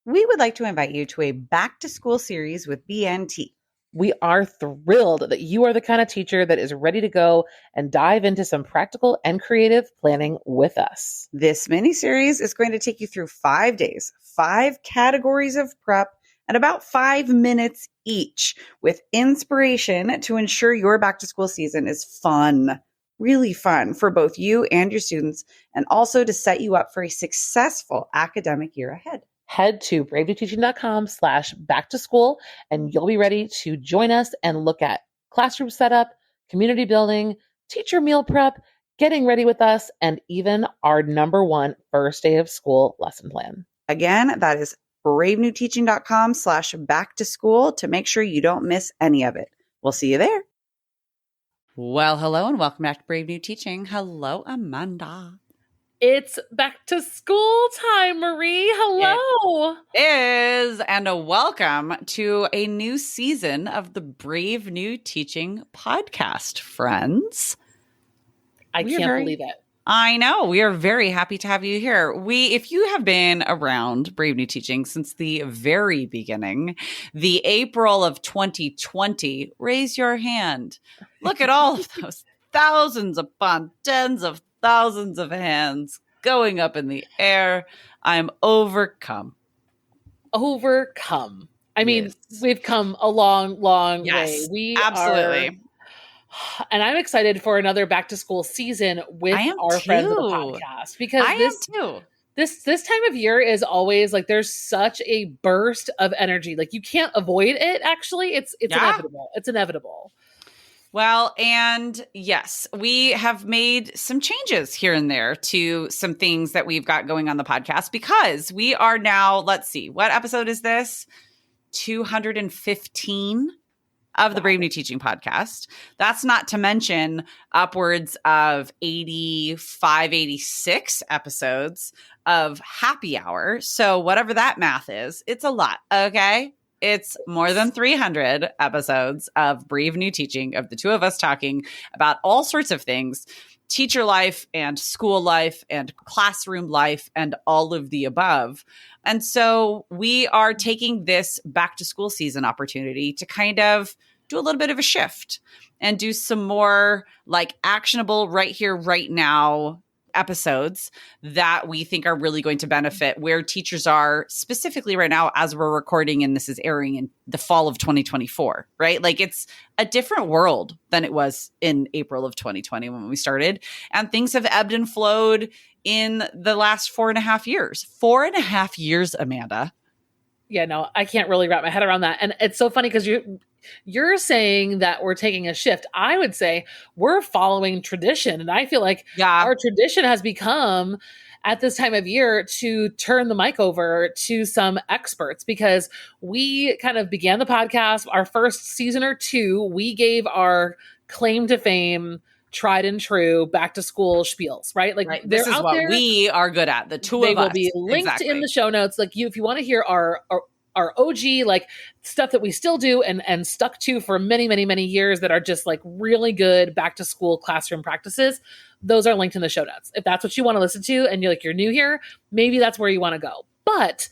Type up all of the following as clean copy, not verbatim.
we would like to invite you to a back to school series with BNT. We are thrilled that you are the kind of teacher that is ready to go and dive into some practical and creative planning with us. This mini series is going to take you through 5 days, 5 categories of prep, and about 5 minutes each, with inspiration to ensure your back to school season is fun, really fun for both you and your students, and also to set you up for a successful academic year ahead. Head to bravenewteaching.com/back to school and you'll be ready to join us and look at classroom setup, community building, teacher meal prep, getting ready with us, and even our #1 first day of school lesson plan. Again, that is bravenewteaching.com/back to school to make sure you don't miss any of it. We'll see you there. Well, hello and welcome back to Brave New Teaching. Hello, Amanda. It's back to school time, Marie. Hello. It is, and a welcome to a new season of the Brave New Teaching podcast, friends. I can't believe it. I know. We are very happy to have you here. If you have been around Brave New Teaching since the very beginning, the April of 2020, raise your hand. Look at all of those thousands upon tens of thousands of hands going up in the air. I'm overcome. Overcome. I mean, We've come a long, long way. We absolutely. And I'm excited for another back to school season with our friends of the podcast, because this time of year is always like there's such a burst of energy. Like you can't avoid it. Actually, it's inevitable. It's inevitable. Well, and yes, we have made some changes here and there to some things that we've got going on the podcast, because we are now, let's see, what episode is this? 215 of the Brave New Teaching podcast. That's not to mention upwards of 85, 86 episodes of Happy Hour. So whatever that math is, it's a lot, okay? It's more than 300 episodes of Brave New Teaching, of the two of us talking about all sorts of things, teacher life and school life and classroom life and all of the above. And so we are taking this back to school season opportunity to kind of do a little bit of a shift and do some more like actionable right here, right now episodes that we think are really going to benefit where teachers are specifically right now as we're recording, and this is airing in the fall of 2024, right? Like it's a different world than it was in April of 2020 when we started, and things have ebbed and flowed in the last 4.5 years. 4.5 years, Amanda. Yeah, no, I can't really wrap my head around that. And it's so funny because you're saying that we're taking a shift. I would say we're following tradition. And I feel like our tradition has become at this time of year to turn the mic over to some experts, because we kind of began the podcast, our first season or two, we gave our claim to fame, tried and true back to school spiels, right? Like this is what we are good at. The two of us. They will be linked in the show notes. Like if you want to hear our OG, like stuff that we still do and stuck to for many, many, many years that are just like really good back to school classroom practices, those are linked in the show notes. If that's what you want to listen to and you're new here, maybe that's where you want to go. But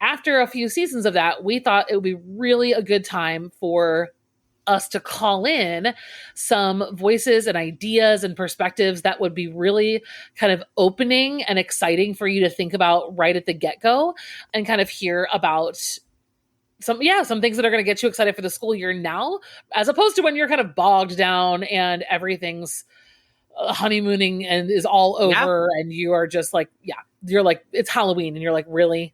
after a few seasons of that, we thought it would be really a good time for us to call in some voices and ideas and perspectives that would be really kind of opening and exciting for you to think about right at the get-go, and kind of hear about some things that are going to get you excited for the school year now, as opposed to when you're kind of bogged down and everything's honeymooning and is all over and you are just like, you're like, it's Halloween and you're like, really?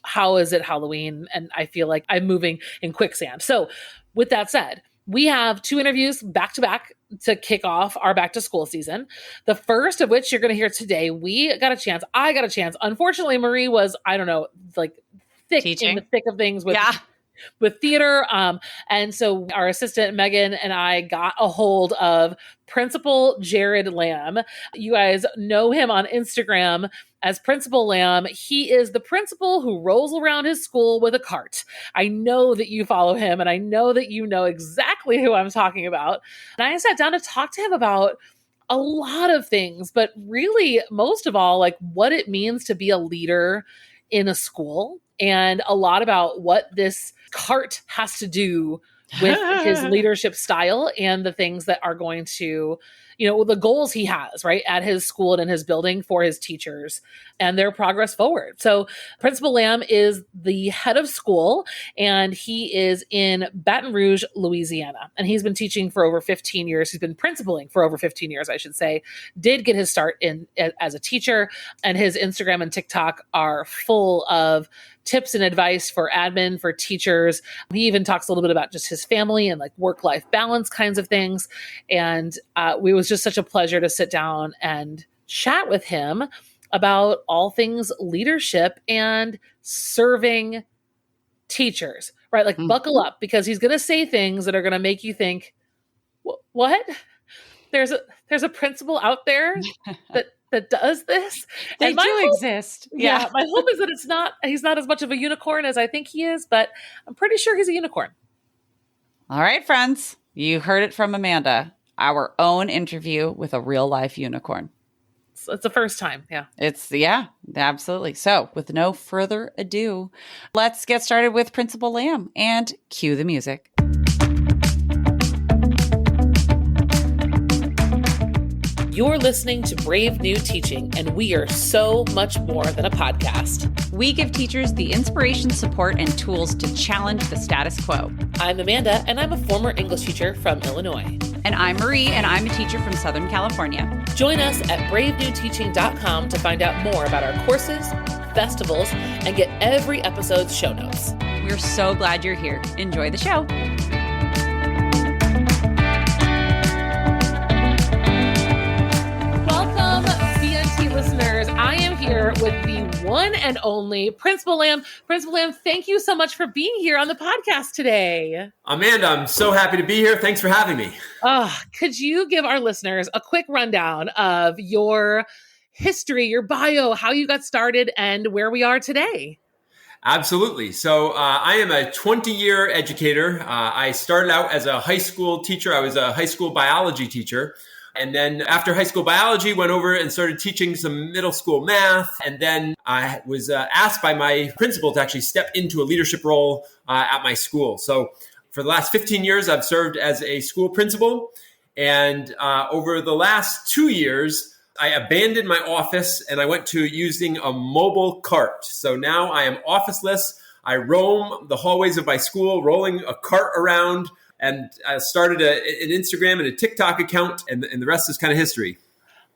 How is it Halloween? And I feel like I'm moving in quicksand. So with that said, we have 2 interviews back to back to kick off our back to school season. The first of which you're going to hear today. I got a chance. Unfortunately, Marie was, I don't know, like thick in the thick of things with theater. And so our assistant Megan and I got a hold of Principal Jared Lamb. You guys know him on Instagram as Principal Lamb. He is the principal who rolls around his school with a cart. I know that you follow him and I know that you know exactly who I'm talking about. And I sat down to talk to him about a lot of things, but really most of all, like what it means to be a leader in a school and a lot about what this cart has to do with his leadership style and the things that are going to, the goals he has, right, at his school and in his building for his teachers and their progress forward. So Principal Lamb is the head of school, and he is in Baton Rouge, Louisiana. And he's been teaching for over 15 years. He's been principaling for over 15 years, I should say. Did get his start as a teacher, and his Instagram and TikTok are full of tips and advice for admin, for teachers. He even talks a little bit about just his family and like work-life balance kinds of things. And it was just such a pleasure to sit down and chat with him about all things leadership and serving teachers, right? Like buckle up, because he's going to say things that are going to make you think, what? There's a principal out there that does this. They do exist. Yeah. My hope is that he's not as much of a unicorn as I think he is, but I'm pretty sure he's a unicorn. All right, friends, you heard it from Amanda, our own interview with a real life unicorn. It's the first time. Yeah. Absolutely. So with no further ado, let's get started with Principal Lamb and cue the music. You're listening to Brave New Teaching, and we are so much more than a podcast. We give teachers the inspiration, support, and tools to challenge the status quo. I'm Amanda, and I'm a former English teacher from Illinois. And I'm Marie, and I'm a teacher from Southern California. Join us at bravenewteaching.com to find out more about our courses, festivals, and get every episode's show notes. We're so glad you're here. Enjoy the show. Listeners, I am here with the one and only Principal Lamb. Principal Lamb, thank you so much for being here on the podcast today. Amanda, I'm so happy to be here. Thanks for having me. Could you give our listeners a quick rundown of your history, your bio, how you got started, and where we are today? Absolutely. So I am a 20-year educator. I started out as a high school teacher. I was a high school biology teacher. And then after high school biology, went over and started teaching some middle school math. And then I was asked by my principal to actually step into a leadership role at my school. So for the last 15 years, I've served as a school principal. And over the last 2 years, I abandoned my office and I went to using a mobile cart. So now I am officeless. I roam the hallways of my school, rolling a cart around, and I started an Instagram and a TikTok account, and the rest is kind of history.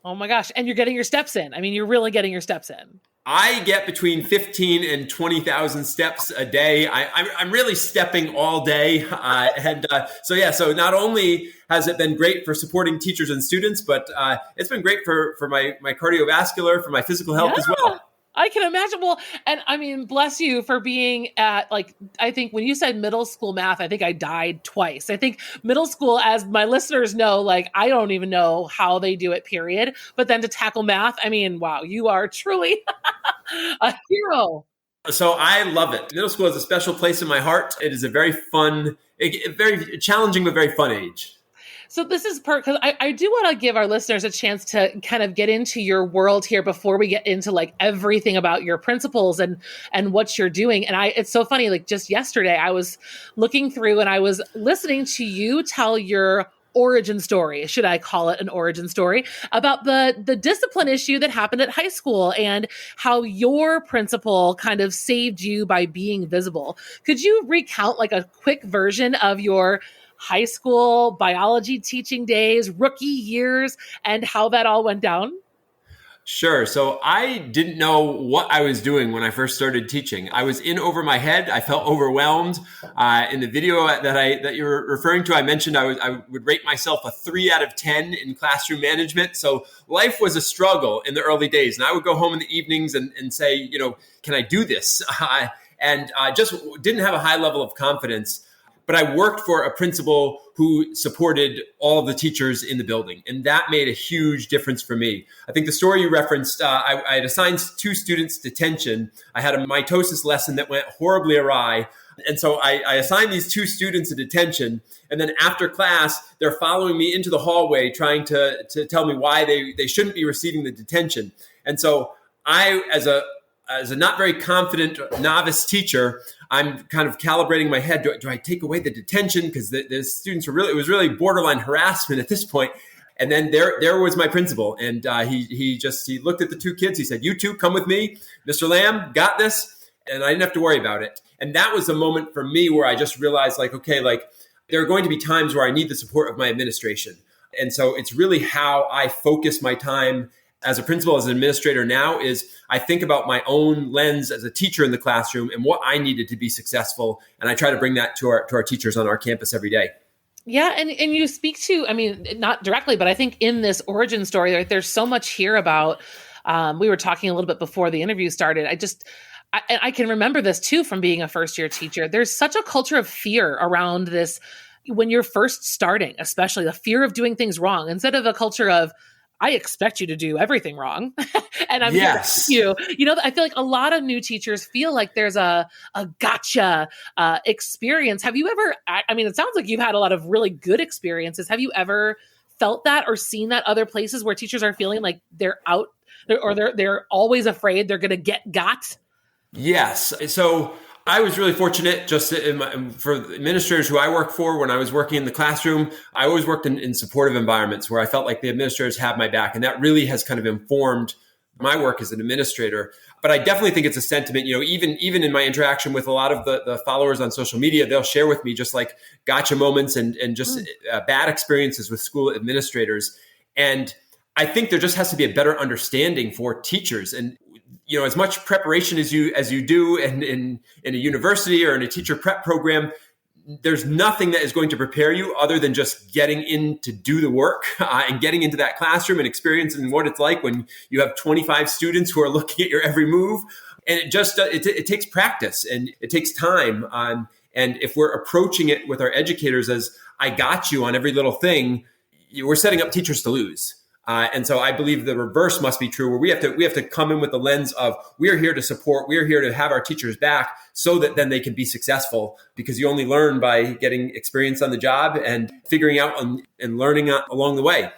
Oh my gosh. And you're getting your steps in. I mean, you're really getting your steps in. I get between 15 and 20,000 steps a day. I'm really stepping all day. So not only has it been great for supporting teachers and students, but it's been great for my cardiovascular, for my physical health as well. I can imagine. Well, and I mean, bless you for being at, like, I think when you said middle school math, I think I died twice. I think middle school, as my listeners know, like, I don't even know how they do it, period. But then to tackle math, I mean, wow, you are truly a hero. So I love it. Middle school is a special place in my heart. It is a very fun, very challenging, but very fun age. So this is because I do want to give our listeners a chance to kind of get into your world here before we get into like everything about your principles and what you're doing. And it's so funny, like just yesterday I was looking through and I was listening to you tell your origin story, should I call it an origin story, about the discipline issue that happened at high school and how your principal kind of saved you by being visible. Could you recount like a quick version of your high school biology teaching days, rookie years, and how that all went down? Sure. So I didn't know what I was doing when I first started teaching. I was in over my head. I felt overwhelmed. In the video that you're referring to, I mentioned I would rate myself a 3 out of 10 in classroom management. So life was a struggle in the early days. And I would go home in the evenings and say, can I do this? And I just didn't have a high level of confidence. But I worked for a principal who supported all of the teachers in the building. And that made a huge difference for me. I think the story you referenced, I had assigned 2 students detention. I had a mitosis lesson that went horribly awry. And so I assigned these 2 students a detention. And then after class, they're following me into the hallway, trying to tell me why they shouldn't be receiving the detention. And so I, as a as a not very confident novice teacher, I'm kind of calibrating my head. Do I take away the detention? Because the students it was really borderline harassment at this point. And then there was my principal. And he looked at the two kids. He said, "You two come with me. Mr. Lamb, got this." And I didn't have to worry about it. And that was a moment for me where I just realized, like, okay, like there are going to be times where I need the support of my administration. And so it's really how I focus my time as a principal, as an administrator now, is I think about my own lens as a teacher in the classroom and what I needed to be successful. And I try to bring that to our teachers on our campus every day. Yeah. And you speak to, I mean, not directly, but I think in this origin story, right, there's so much here about, we were talking a little bit before the interview started. I can remember this too from being a first year teacher. There's such a culture of fear around this when you're first starting, especially the fear of doing things wrong, instead of a culture of, I expect you to do everything wrong. And I'm here to help you. You know, I feel like a lot of new teachers feel like there's a gotcha experience. Have you ever, I mean, it sounds like you've had a lot of really good experiences. Have you ever felt that or seen that other places where teachers are feeling like they're out or they're always afraid they're going to get got? Yes. So I was really fortunate just for administrators who I work for. When I was working in the classroom, I always worked in supportive environments where I felt like the administrators had my back. And that really has kind of informed my work as an administrator. But I definitely think it's a sentiment, you know, even in my interaction with a lot of the followers on social media, they'll share with me just like gotcha moments and just bad experiences with school administrators. And I think there just has to be a better understanding for teachers. And you know, as much preparation as you do in a university or in a teacher prep program, there's nothing that is going to prepare you other than just getting in to do the work and getting into that classroom and experiencing what it's like when you have 25 students who are looking at your every move. And it takes practice and it takes time. And if we're approaching it with our educators as I got you on every little thing, we're setting up teachers to lose. And so I believe the reverse must be true, where we have to come in with the lens of we're here to support, we're here to have our teachers back so that then they can be successful, because you only learn by getting experience on the job and figuring out and learning along the way.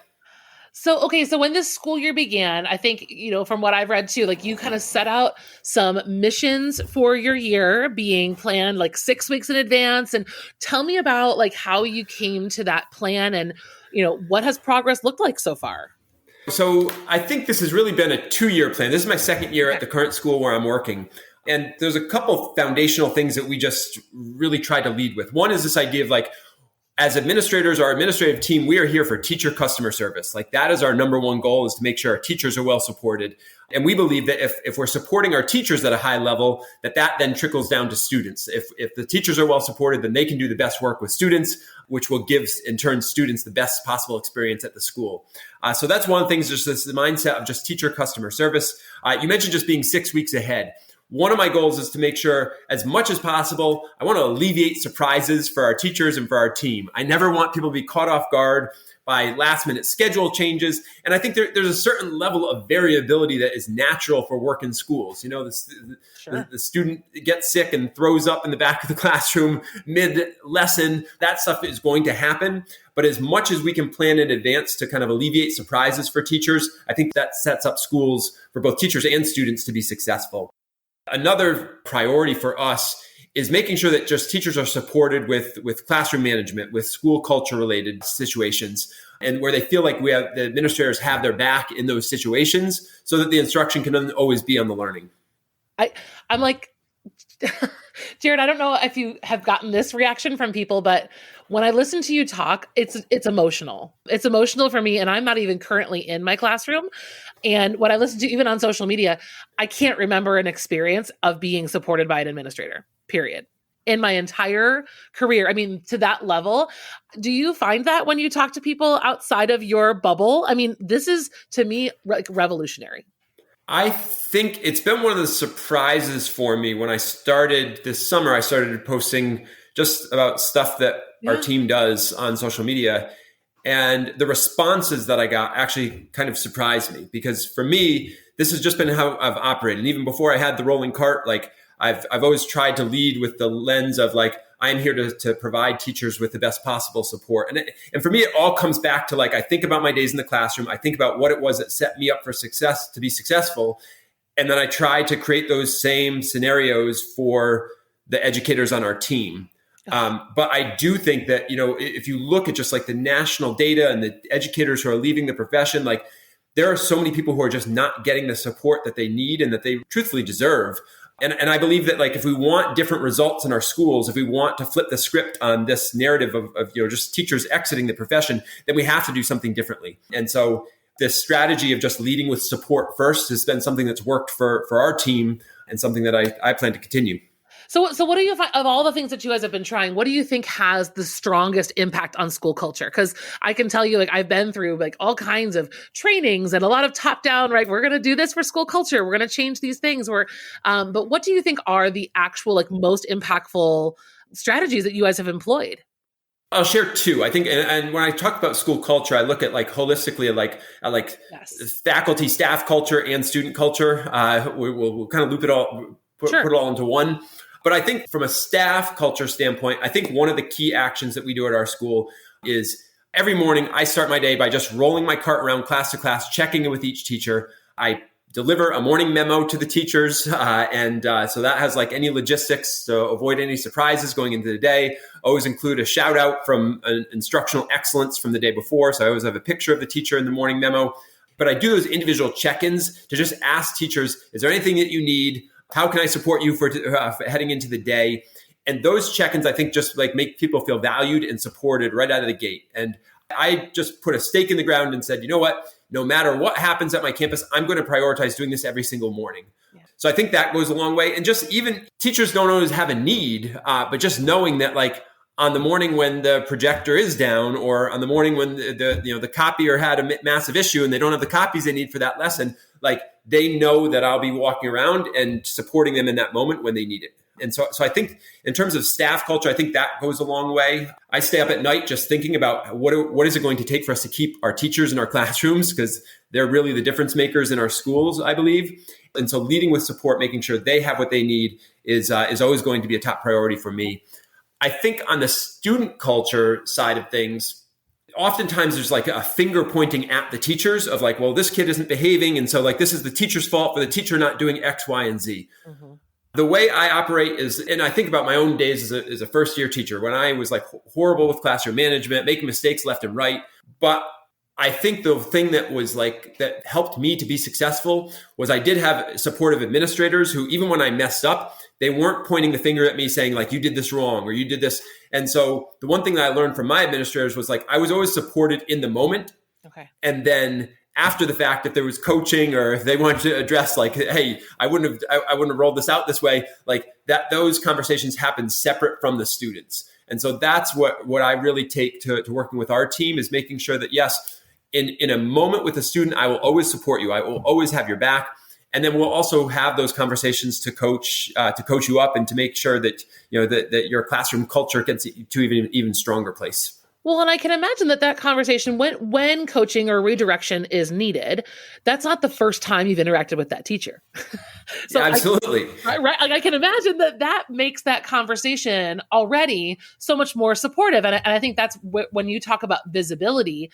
So when this school year began, I think, you know, from what I've read too, like you kind of set out some missions for your year being planned like 6 weeks in advance. And tell me about like how you came to that plan and, you know, what has progress looked like so far? So I think this has really been a 2-year plan. This is my second year at the current school where I'm working. And there's a couple foundational things that we just really try to lead with. One is this idea of like, as administrators, our administrative team, we are here for teacher customer service. Like that is our number one goal, is to make sure our teachers are well supported. And we believe that if we're supporting our teachers at a high level, that then trickles down to students. If the teachers are well supported, then they can do the best work with students, which will give, in turn, students the best possible experience at the school. So that's one thing, is just this mindset of just teacher customer service. You mentioned just being 6 weeks ahead. One of my goals is to make sure, as much as possible, I want to alleviate surprises for our teachers and for our team. I never want people to be caught off guard by last minute schedule changes. And I think there's a certain level of variability that is natural for work in schools. You know, the student gets sick and throws up in the back of the classroom mid-lesson. That stuff is going to happen. But as much as we can plan in advance to kind of alleviate surprises for teachers, I think that sets up schools for both teachers and students to be successful. Another priority for us is making sure that just teachers are supported with classroom management, with school culture related situations, and where they feel like the administrators have their back in those situations, so that the instruction can always be on the learning. I'm like, Jared, I don't know if you have gotten this reaction from people, but when I listen to you talk, it's emotional. It's emotional for me, and I'm not even currently in my classroom. And what I listen to, even on social media, I can't remember an experience of being supported by an administrator, period, in my entire career. I mean, to that level. Do you find that when you talk to people outside of your bubble? I mean, this is, to me, like revolutionary. I think it's been one of the surprises for me. When I started this summer, I started posting just about stuff that our team does on social media. And the responses that I got actually kind of surprised me, because for me, this has just been how I've operated. And even before I had the rolling cart, like I've always tried to lead with the lens of like, I'm here to provide teachers with the best possible support. And for me, it all comes back to like, I think about my days in the classroom. I think about what it was that set me up for success, to be successful. And then I try to create those same scenarios for the educators on our team. But I do think that, if you look at just like the national data and the educators who are leaving the profession, like there are so many people who are just not getting the support that they need and that they truthfully deserve. And I believe that like if we want different results in our schools, if we want to flip the script on this narrative of just teachers exiting the profession, then we have to do something differently. And so this strategy of just leading with support first has been something that's worked for our team and something that I plan to continue. So what do you find of all the things that you guys have been trying? What do you think has the strongest impact on school culture? Because I can tell you, like I've been through like all kinds of trainings and a lot of top down, right? We're going to do this for school culture. We're going to change these things. But what do you think are the actual like most impactful strategies that you guys have employed? I'll share two. I think, and when I talk about school culture, I look at like holistically, like Yes. faculty, staff culture, and student culture. We'll kind of loop it all, put it all into one. But I think from a staff culture standpoint, I think one of the key actions that we do at our school is every morning I start my day by just rolling my cart around class to class, checking in with each teacher. I deliver a morning memo to the teachers. So that has like any logistics to avoid any surprises going into the day. Always include a shout out from an instructional excellence from the day before. So I always have a picture of the teacher in the morning memo. But I do those individual check-ins to just ask teachers, is there anything that you need? How can I support you for heading into the day? And those check-ins, I think, just like make people feel valued and supported right out of the gate. And I just put a stake in the ground and said, you know what? No matter what happens at my campus, I'm going to prioritize doing this every single morning. Yeah. So I think that goes a long way. And just even teachers don't always have a need, but just knowing that like on the morning when the projector is down or on the morning when the copier had a massive issue and they don't have the copies they need for that lesson, like they know that I'll be walking around and supporting them in that moment when they need it. And so I think in terms of staff culture, I think that goes a long way. I stay up at night just thinking about what is it going to take for us to keep our teachers in our classrooms, because they're really the difference makers in our schools, I believe. And so leading with support, making sure they have what they need is always going to be a top priority for me. I think on the student culture side of things, oftentimes there's like a finger pointing at the teachers of like, well, this kid isn't behaving. And so like, this is the teacher's fault for the teacher not doing X, Y, and Z. Mm-hmm. The way I operate is, and I think about my own days as a first year teacher when I was like horrible with classroom management, making mistakes left and right. But I think the thing that was like, that helped me to be successful was I did have supportive administrators who, even when I messed up, they weren't pointing the finger at me saying like, you did this wrong or you did this. And so the one thing that I learned from my administrators was like, I was always supported in the moment. Okay. And then after the fact, if there was coaching or if they wanted to address like, hey, I wouldn't have rolled this out this way, like that, those conversations happen separate from the students. And so that's what I really take to working with our team, is making sure that yes, in a moment with a student, I will always support you. I will always have your back. And then we'll also have those conversations to coach you up and to make sure that, that your classroom culture gets to even stronger place. Well, and I can imagine that conversation, when coaching or redirection is needed, that's not the first time you've interacted with that teacher. So yeah, absolutely. I can imagine that makes that conversation already so much more supportive. And I think that's when you talk about visibility,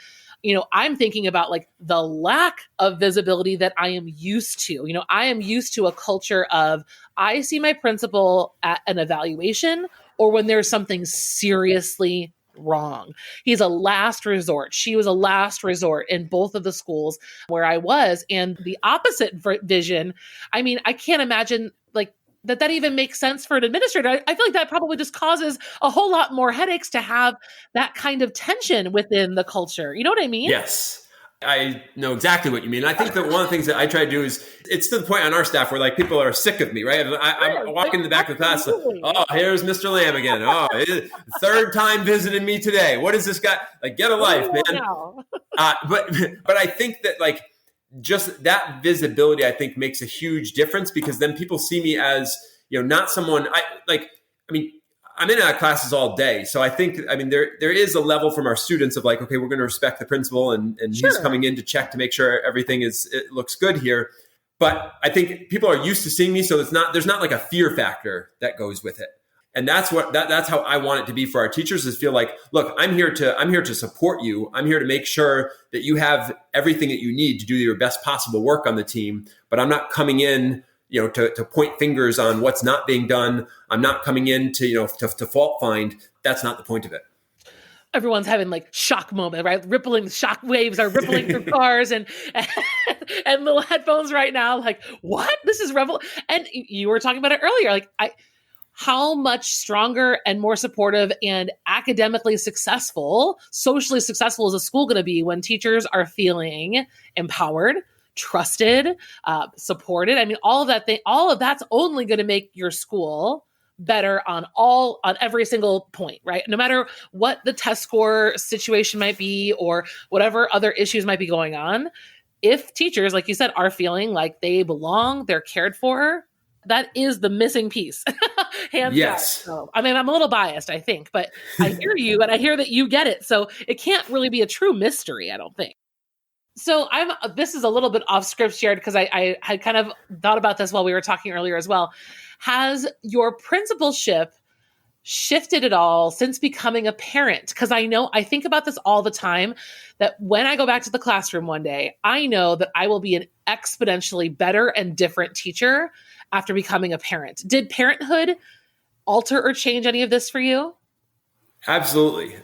I'm thinking about like the lack of visibility that I am used to. I am used to a culture of, I see my principal at an evaluation or when there's something seriously wrong. He's a last resort. She was a last resort in both of the schools where I was. And the opposite vision, I mean, I can't imagine like that even makes sense for an administrator. I feel like that probably just causes a whole lot more headaches to have that kind of tension within the culture. You know what I mean? Yes. I know exactly what you mean. I think that one of the things that I try to do is, it's to the point on our staff where like people are sick of me, right? I'm walking in the back of the class. Oh, here's Mr. Lamb again. Oh, third time visiting me today. What is this guy? Like, get a life, man. But I think that like just that visibility, I think makes a huge difference, because then people see me as, not someone I'm in our classes all day. So I think, there is a level from our students of like, okay, we're going to respect the principal and sure, he's coming in to check to make sure everything it looks good here. But I think people are used to seeing me. So there's not like a fear factor that goes with it. And that's how I want it to be for our teachers, is feel like, look, I'm here to support you. I'm here to make sure that you have everything that you need to do your best possible work on the team. But I'm not coming in, to point fingers on what's not being done. I'm not coming in to fault find. That's not the point of it. Everyone's having like shock moment, right? Shock waves are rippling through cars and little headphones right now. Like, what? This is And you were talking about it earlier. Like, how much stronger and more supportive and academically successful, socially successful is a school going to be when teachers are feeling empowered, trusted, supported? I mean, all of that's only going to make your school better on every single point, right? No matter what the test score situation might be or whatever other issues might be going on, if teachers, like you said, are feeling like they belong, they're cared for, that is the missing piece. Hands yes. down. So, I mean, I'm a little biased, I think, but I hear you and I hear that you get it. So it can't really be a true mystery, I don't think. So this is a little bit off script, Jared, because I had kind of thought about this while we were talking earlier as well. Has your principalship shifted at all since becoming a parent? Because I think about this all the time, that when I go back to the classroom one day, I know that I will be an exponentially better and different teacher after becoming a parent. Did parenthood alter or change any of this for you? Absolutely.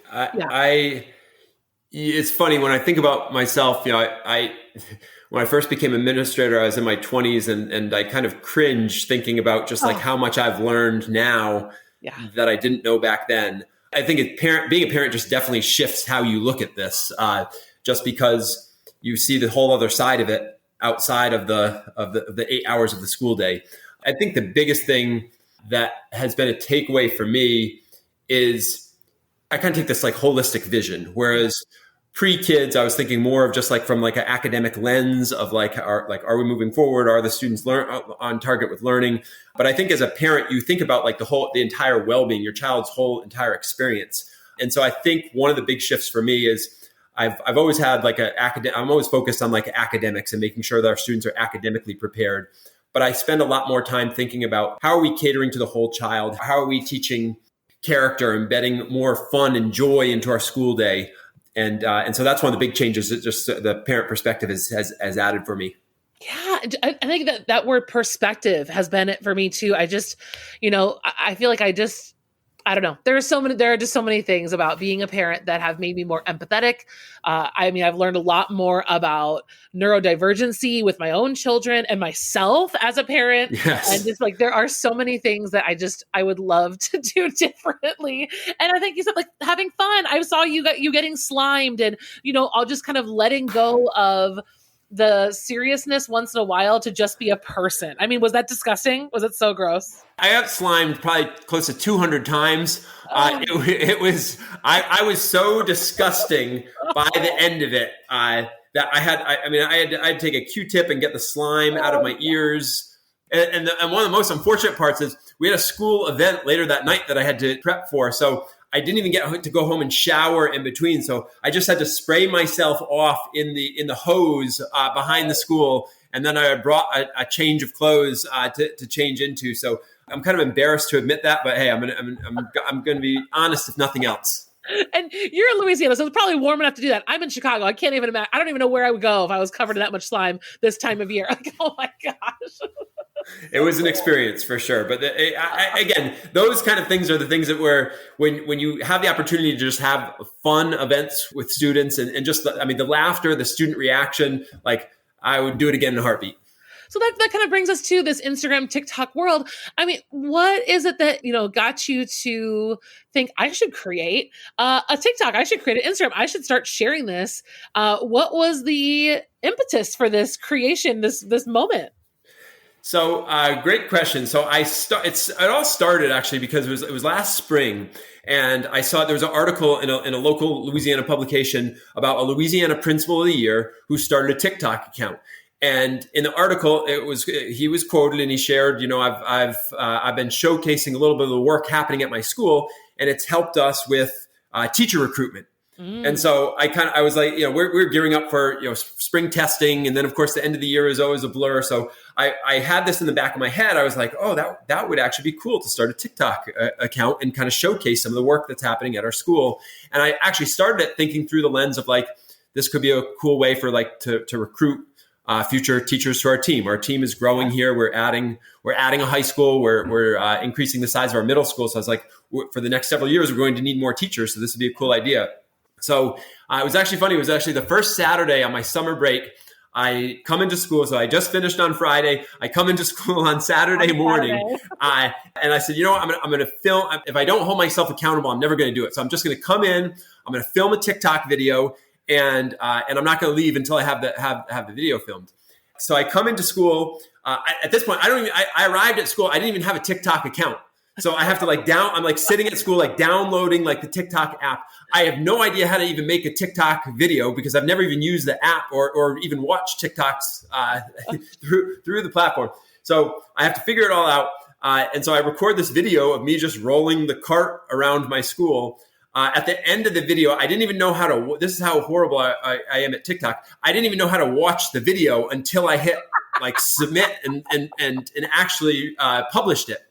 It's funny when I think about myself, when I first became administrator, I was in my 20s and I kind of cringe thinking about just like how much I've learned now that I didn't know back then. I think being a parent just definitely shifts how you look at this, just because you see the whole other side of it outside of the 8 hours of the school day. I think the biggest thing that has been a takeaway for me is I kind of take this like holistic vision, whereas pre-kids, I was thinking more of just like from like an academic lens of are we moving forward? Are the students on target with learning? But I think as a parent, you think about like the entire well-being, your child's whole entire experience. And so I think one of the big shifts for me is I've always had like I'm always focused on like academics and making sure that our students are academically prepared. But I spend a lot more time thinking about how are we catering to the whole child? How are we teaching character, embedding more fun and joy into our school day? And so that's one of the big changes that just the parent perspective has added for me. Yeah, I think that word perspective has been it for me too. I just, I feel like I don't know. There are just so many things about being a parent that have made me more empathetic. I've learned a lot more about neurodivergency with my own children and myself as a parent. Yes. And just like, there are so many things that I would love to do differently. And I think you said like having fun. I saw you getting slimed and, all just kind of letting go of the seriousness once in a while to just be a person. I mean, was that disgusting? Was it so gross? I got slimed probably close to 200 times. It was, I was so disgusting by the end of it that I had to take a Q-tip and get the slime out of my ears. And one of the most unfortunate parts is we had a school event later that night that I had to prep for. So I didn't even get to go home and shower in between. So I just had to spray myself off in the hose behind the school. And then I brought a change of clothes to change into. So I'm kind of embarrassed to admit that, but hey, I'm going to be honest, if nothing else. And you're in Louisiana, so it's probably warm enough to do that. I'm in Chicago. I can't even imagine. I don't even know where I would go if I was covered in that much slime this time of year. Like, oh my gosh. It was an experience for sure. But again, those kind of things are the things that when you have the opportunity to just have fun events with students and just, the laughter, the student reaction, like I would do it again in a heartbeat. So that kind of brings us to this Instagram, TikTok world. I mean, what is it that, got you to think I should create a TikTok? I should create an Instagram. I should start sharing this. What was the impetus for this creation, this moment? So great question. So it all started actually because it was last spring, and I saw there was an article in a local Louisiana publication about a Louisiana Principal of the Year who started a TikTok account. And in the article, he was quoted and he shared, I've been showcasing a little bit of the work happening at my school, and it's helped us with teacher recruitment. And so I was like, we're gearing up for, spring testing. And then of course the end of the year is always a blur. So I had this in the back of my head. I was like, oh, that would actually be cool to start a TikTok account and kind of showcase some of the work that's happening at our school. And I actually started it thinking through the lens of like, this could be a cool way for like to recruit future teachers to our team. Our team is growing here. We're adding a high school. We're increasing the size of our middle school. So I was like, for the next several years, we're going to need more teachers. So this would be a cool idea. So it was actually funny. It was actually the first Saturday on my summer break. I come into school. So I just finished on Friday. I come into school on Saturday morning. And I said, I'm going to film. If I don't hold myself accountable, I'm never going to do it. So I'm just going to come in. I'm going to film a TikTok video. And I'm not going to leave until I have the video filmed. So I come into school. At this point, I arrived at school. I didn't even have a TikTok account. So I have to I'm like sitting at school, like downloading like the TikTok app. I have no idea how to even make a TikTok video because I've never even used the app or even watched TikToks through the platform. So I have to figure it all out. And so I record this video of me just rolling the cart around my school. At the end of the video, I didn't even know this is how horrible I am at TikTok. I didn't even know how to watch the video until I hit like submit and actually published it.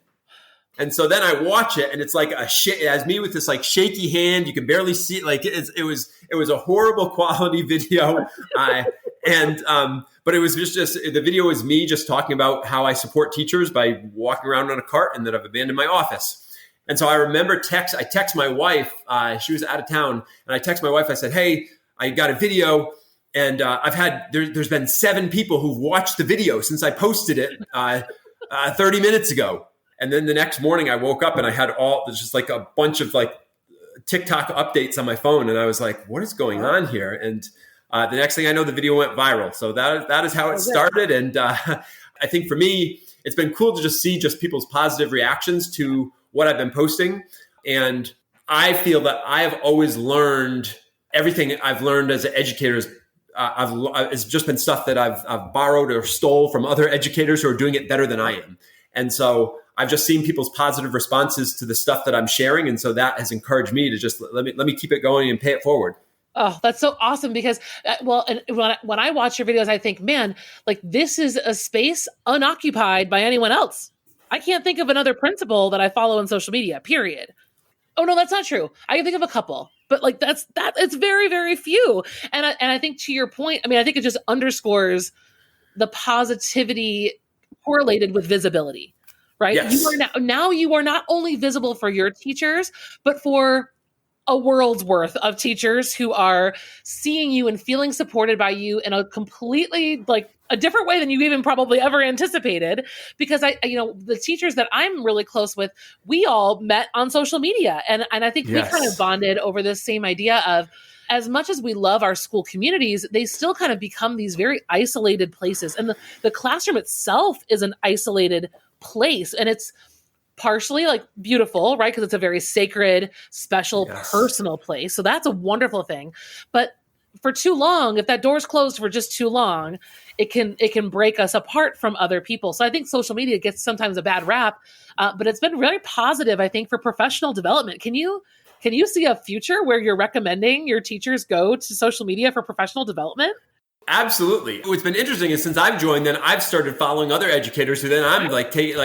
And so then I watch it and it's like it has me with this like shaky hand. You can barely see it. Like it was a horrible quality video. But it was just the video was me just talking about how I support teachers by walking around on a cart and that I've abandoned my office. And so I remember I text my wife, she was out of town, and I text my wife, I said, hey, I got a video, and there's been 7 people who've watched the video since I posted it 30 minutes ago. And then the next morning I woke up and I had there's just like a bunch of like TikTok updates on my phone. And I was like, what is going on here? And the next thing I know, the video went viral. So that is how it started. And I think for me, it's been cool to just see just people's positive reactions to what I've been posting. And I feel that I've always learned everything I've learned as an educator. It's just been stuff that I've borrowed or stole from other educators who are doing it better than I am. And so I've just seen people's positive responses to the stuff that I'm sharing. And so that has encouraged me to just let me keep it going and pay it forward. Oh, that's so awesome because, and when I watch your videos, I think, man, like this is a space unoccupied by anyone else. I can't think of another principal that I follow on social media, period. Oh, no, that's not true. I can think of a couple, but like it's very, very few. And I think to your point, I mean, I think it just underscores the positivity correlated with visibility, right? Yes. You are now you are not only visible for your teachers, but for a world's worth of teachers who are seeing you and feeling supported by you in a completely like a different way than you even probably ever anticipated. Because the teachers that I'm really close with, we all met on social media. And I think we kind of bonded over this same idea of, as much as we love our school communities, they still kind of become these very isolated places. And the classroom itself is an isolated place. And it's partially like beautiful, right? Because it's a very sacred, special, personal place. So that's a wonderful thing. But for too long, if that door's closed for just too long, it can break us apart from other people. So I think social media gets sometimes a bad rap, but it's been really positive, I think, for professional development. Can you see a future where you're recommending your teachers go to social media for professional development? Absolutely. What's been interesting is since I've joined, then I've started following other educators who then I'm like, this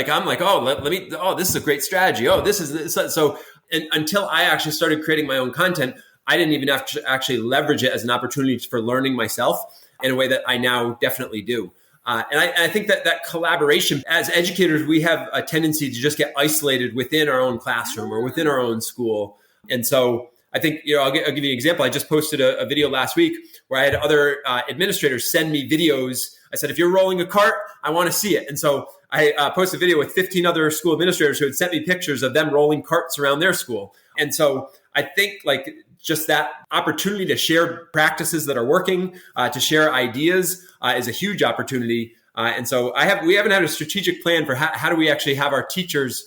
is a great strategy. Oh, this is so. And until I actually started creating my own content, I didn't even have to actually leverage it as an opportunity for learning myself in a way that I now definitely do. And I think that collaboration, as educators, we have a tendency to just get isolated within our own classroom or within our own school. And so I think, I'll give you an example. I just posted a video last week where I had other administrators send me videos. I said, if you're rolling a cart, I want to see it. And so I posted a video with 15 other school administrators who had sent me pictures of them rolling carts around their school. And so I think like just that opportunity to share practices that are working, to share ideas is a huge opportunity. And so we haven't had a strategic plan for how do we actually have our teachers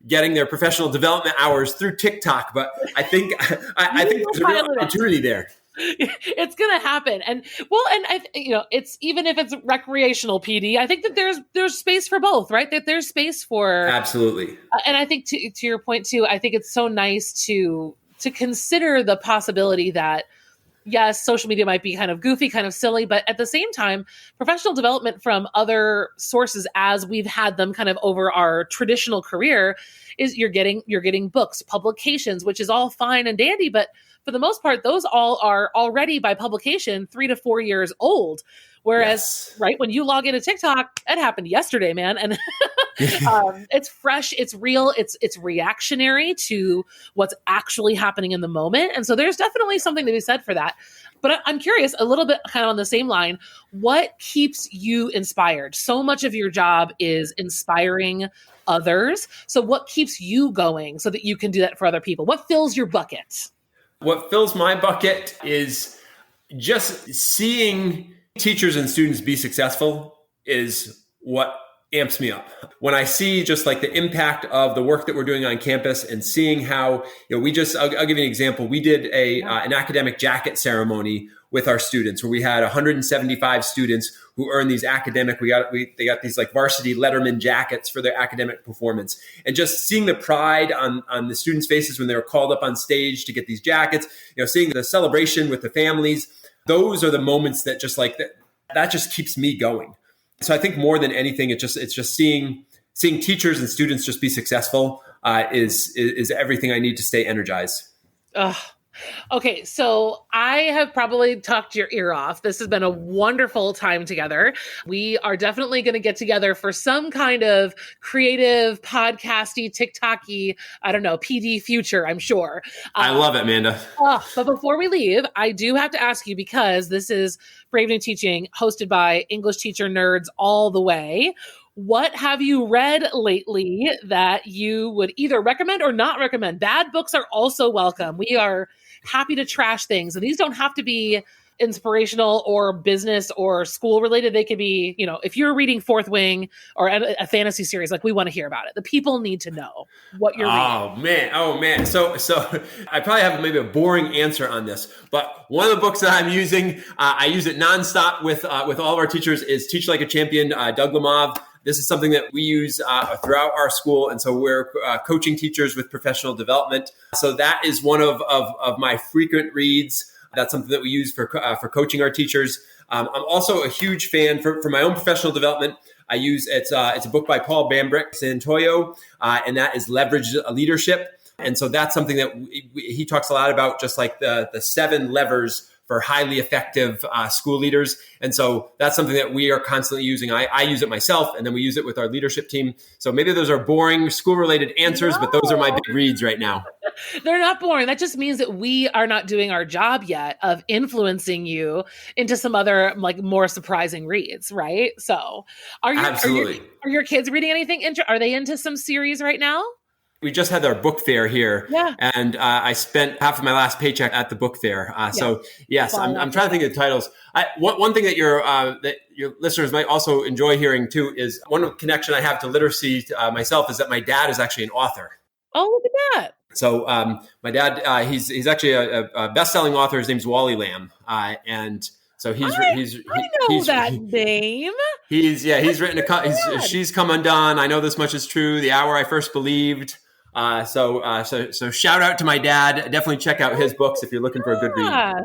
getting their professional development hours through TikTok. But I think there's a real opportunity there. It's going to happen. And it's even if it's recreational PD, I think that there's space for both, right? That there's space for. Absolutely. And I think to your point too, I think it's so nice to to consider the possibility that, yes, social media might be kind of goofy, kind of silly, but at the same time, professional development from other sources, as we've had them kind of over our traditional career, is you're getting books, publications, which is all fine and dandy, but for the most part, those all are already by publication 3 to 4 years old. Whereas, right, when you log into TikTok, it happened yesterday, man. And it's fresh, it's real, it's reactionary to what's actually happening in the moment. And so there's definitely something to be said for that. But I'm curious, a little bit kind of on the same line, what keeps you inspired? So much of your job is inspiring others. So what keeps you going so that you can do that for other people? What fills your bucket? What fills my bucket is just seeing teachers and students be successful is what amps me up. When I see just like the impact of the work that we're doing on campus and seeing how, I'll give you an example. We did an academic jacket ceremony with our students where we had 175 students who earned these academic, they got these like varsity Letterman jackets for their academic performance. And just seeing the pride on the students' faces when they were called up on stage to get these jackets, seeing the celebration with the families, those are the moments that just like that just keeps me going. So I think more than anything, it's just seeing teachers and students just be successful is everything I need to stay energized. Okay, so I have probably talked your ear off. This has been a wonderful time together. We are definitely going to get together for some kind of creative, podcasty, TikTok-y, I don't know, PD future, I'm sure. I love it, Amanda. But before we leave, I do have to ask you, because this is Brave New Teaching, hosted by English teacher nerds all the way. What have you read lately that you would either recommend or not recommend? Bad books are also welcome. We are happy to trash things. And these don't have to be inspirational or business or school related. They could be, if you're reading Fourth Wing or a fantasy series, like, we want to hear about it. The people need to know what you're reading. Oh man. So I probably have maybe a boring answer on this, but one of the books that I'm using, I use it nonstop with all of our teachers, is Teach Like a Champion, Doug Lemov. This is something that we use throughout our school. And so we're coaching teachers with professional development. So that is one of my frequent reads. That's something that we use for coaching our teachers. I'm also a huge fan for my own professional development. I use it's a book by Paul Bambrick Santoyo, and that is Leverage Leadership. And so that's something that he talks a lot about, just like the 7 levers for highly effective school leaders. And so that's something that we are constantly using. I use it myself, and then we use it with our leadership team. So maybe those are boring school-related answers, but those are my big reads right now. They're not boring. That just means that we are not doing our job yet of influencing you into some other, like, more surprising reads, right? So are your kids reading anything? Are they into some series right now? We just had our book fair here, and I spent half of my last paycheck at the book fair. So yes, I'm trying to think of the titles. One thing that your listeners might also enjoy hearing too is one connection I have to literacy myself is that my dad is actually an author. Oh, look at that! So my dad, he's actually a best-selling author. His name's Wally Lamb, and so I know that name. He's written She's Come Undone. I Know This Much Is True. The Hour I First Believed. So shout out to my dad. Definitely check out his books if you're looking for a good read.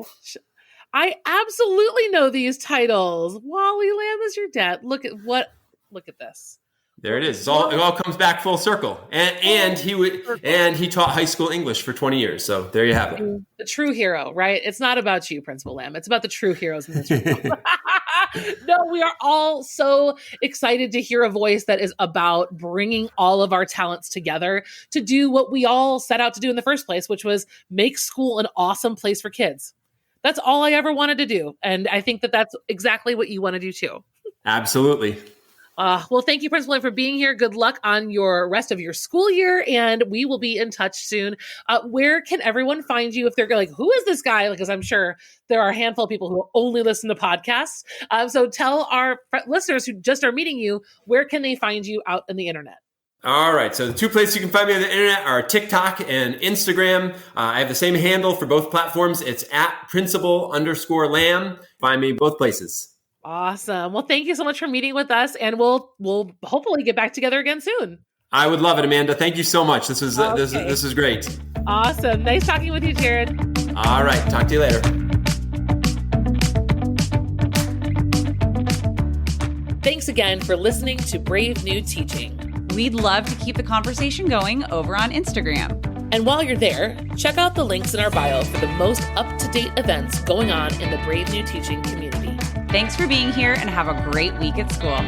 I absolutely know these titles. Wally Lamb is your dad. Look at this. There it is. It all comes back full circle. And he taught high school English for 20 years. So there you have it. The true hero, right? It's not about you, Principal Lamb. It's about the true heroes in this room. No, we are all so excited to hear a voice that is about bringing all of our talents together to do what we all set out to do in the first place, which was make school an awesome place for kids. That's all I ever wanted to do. And I think that that's exactly what you want to do too. Absolutely. Well, thank you, Principal Lamb, for being here. Good luck on your rest of your school year, and we will be in touch soon. Where can everyone find you if they're like, who is this guy? Because I'm sure there are a handful of people who only listen to podcasts. So tell our listeners who just are meeting you, where can they find you out on the internet? All right. So the 2 places you can find me on the internet are TikTok and Instagram. I have the same handle for both platforms. It's at Principal_Lamb. Find me both places. Awesome. Well, thank you so much for meeting with us, and we'll hopefully get back together again soon. I would love it, Amanda. Thank you so much. This is great. Awesome. Nice talking with you, Jared. All right. Talk to you later. Thanks again for listening to Brave New Teaching. We'd love to keep the conversation going over on Instagram. And while you're there, check out the links in our bio for the most up-to-date events going on in the Brave New Teaching community. Thanks for being here and have a great week at school.